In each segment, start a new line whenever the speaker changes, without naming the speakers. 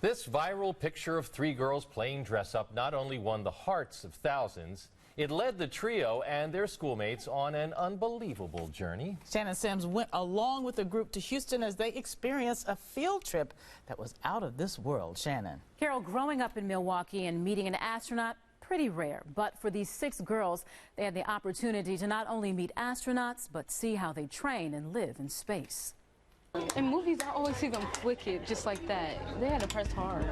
This viral picture of three girls playing dress-up not only won the hearts of thousands, it led the trio and their schoolmates on an unbelievable journey.
Shannon Sims went along with the group to Houston as they experienced a field trip that was out of this world. Shannon.
Carol, growing up in Milwaukee and meeting an astronaut, pretty rare. But for these 6 girls, they had the opportunity to not only meet astronauts, but see how they train and live in space.
In movies, I always see them wicked, just like that. They had to press hard.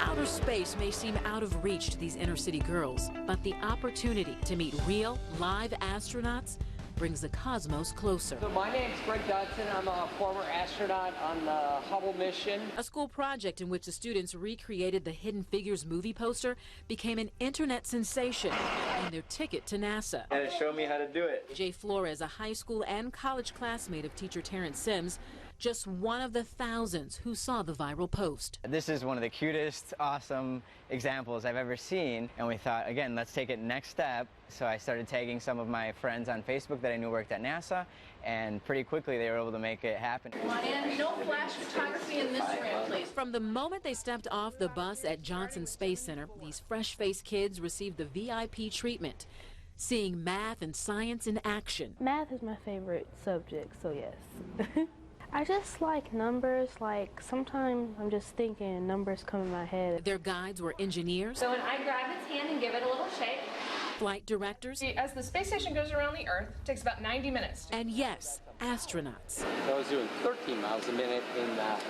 Outer space may seem out of reach to these inner-city girls, but the opportunity to meet real, live astronauts brings the cosmos closer.
So my name's Greg Dodson. I'm a former astronaut on the Hubble mission.
A school project in which the students recreated the Hidden Figures movie poster became an internet sensation and their ticket to NASA.
And it showed me how to do it.
Jay Flores, a high school and college classmate of teacher Terrence Sims, just one of the thousands who saw the viral post.
This is one of the cutest, awesome examples I've ever seen, and we thought, again, let's take it next step. So I started tagging some of my friends on Facebook that I knew worked at NASA, and pretty quickly they were able to make it happen.
And no flash photography in this room, please. From the moment they stepped off the bus at Johnson Space Center, these fresh-faced kids received the VIP treatment, seeing math and science in action.
Math is my favorite subject, so yes. I just like numbers. Like, sometimes I'm just thinking numbers come in my head.
Their guides were engineers.
So when I grab its hand and give it a little shake.
Flight directors.
As the space station goes around the Earth, it takes about 90 minutes.
And yes, astronauts.
So I was doing 13 miles a minute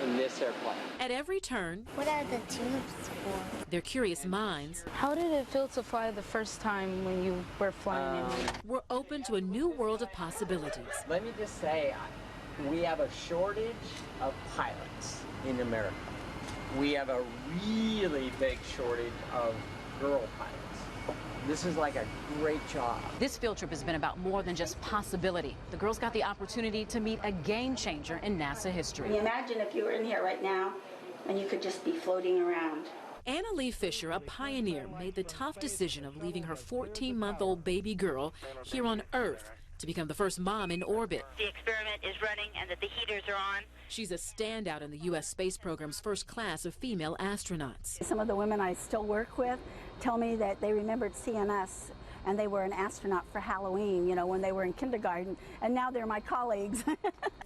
in this airplane.
At every turn,
what are the tubes for?
Their curious minds.
How did it feel to fly the first time when you were flying in?
Were open to a new world of possibilities.
Let me just say, we have a shortage of pilots in America. We have a really big shortage of girl pilots. This is like a great job.
This field trip has been about more than just possibility. The girls got the opportunity to meet a game changer in NASA history.
Imagine if you were in here right now and you could just be floating around.
Anna Lee Fisher, a pioneer, made the tough decision of leaving her 14-month-old baby girl here on Earth to become the first mom in orbit.
The experiment is running and that the heaters are on.
She's a standout in the U.S. space program's first class of female astronauts.
Some of the women I still work with tell me that they remembered seeing us and they were an astronaut for Halloween, you know, when they were in kindergarten, and now they're my colleagues.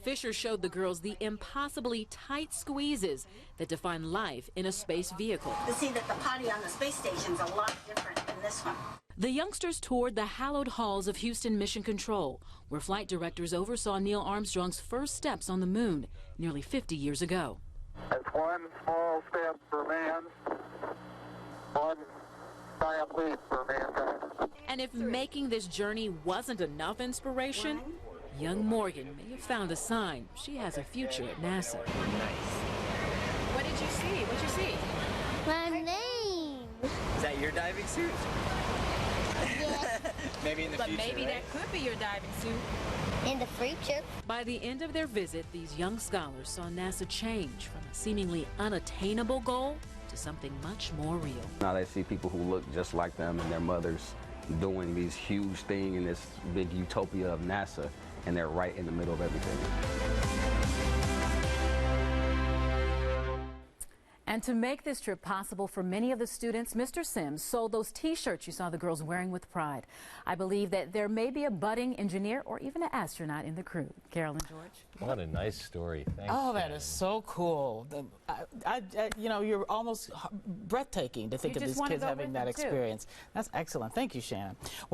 Fisher showed the girls the impossibly tight squeezes that define life in a space vehicle.
To see that the potty on the space station's a lot different than this one.
The youngsters toured the hallowed halls of Houston Mission Control, where flight directors oversaw Neil Armstrong's first steps on the moon nearly 50 years ago.
It's one small step for man, one giant leap for mankind.
And if making this journey wasn't enough inspiration, young Morgan may have found a sign she has a future at NASA.
What did you see? What'd you see?
My name.
Is that your diving suit?
Yeah.
Maybe in the future,
Maybe
right?
that could be your diving suit.
In the future.
By the end of their visit, these young scholars saw NASA change from a seemingly unattainable goal to something much more real.
Now they see people who look just like them and their mothers doing these huge things in this big utopia of NASA, and they're right in the middle of everything.
And to make this trip possible for many of the students, Mr. Sims sold those T-shirts you saw the girls wearing with pride. I believe that there may be a budding engineer or even an astronaut in the crew. Carolyn George.
What a nice story. Thanks,
Oh, that
Shannon.
is so cool. You know, you're almost breathtaking to think
You
of
just
these
wanna
kids
go
having
with
that
them, too.
experience. That's excellent. Thank you, Shannon. Well,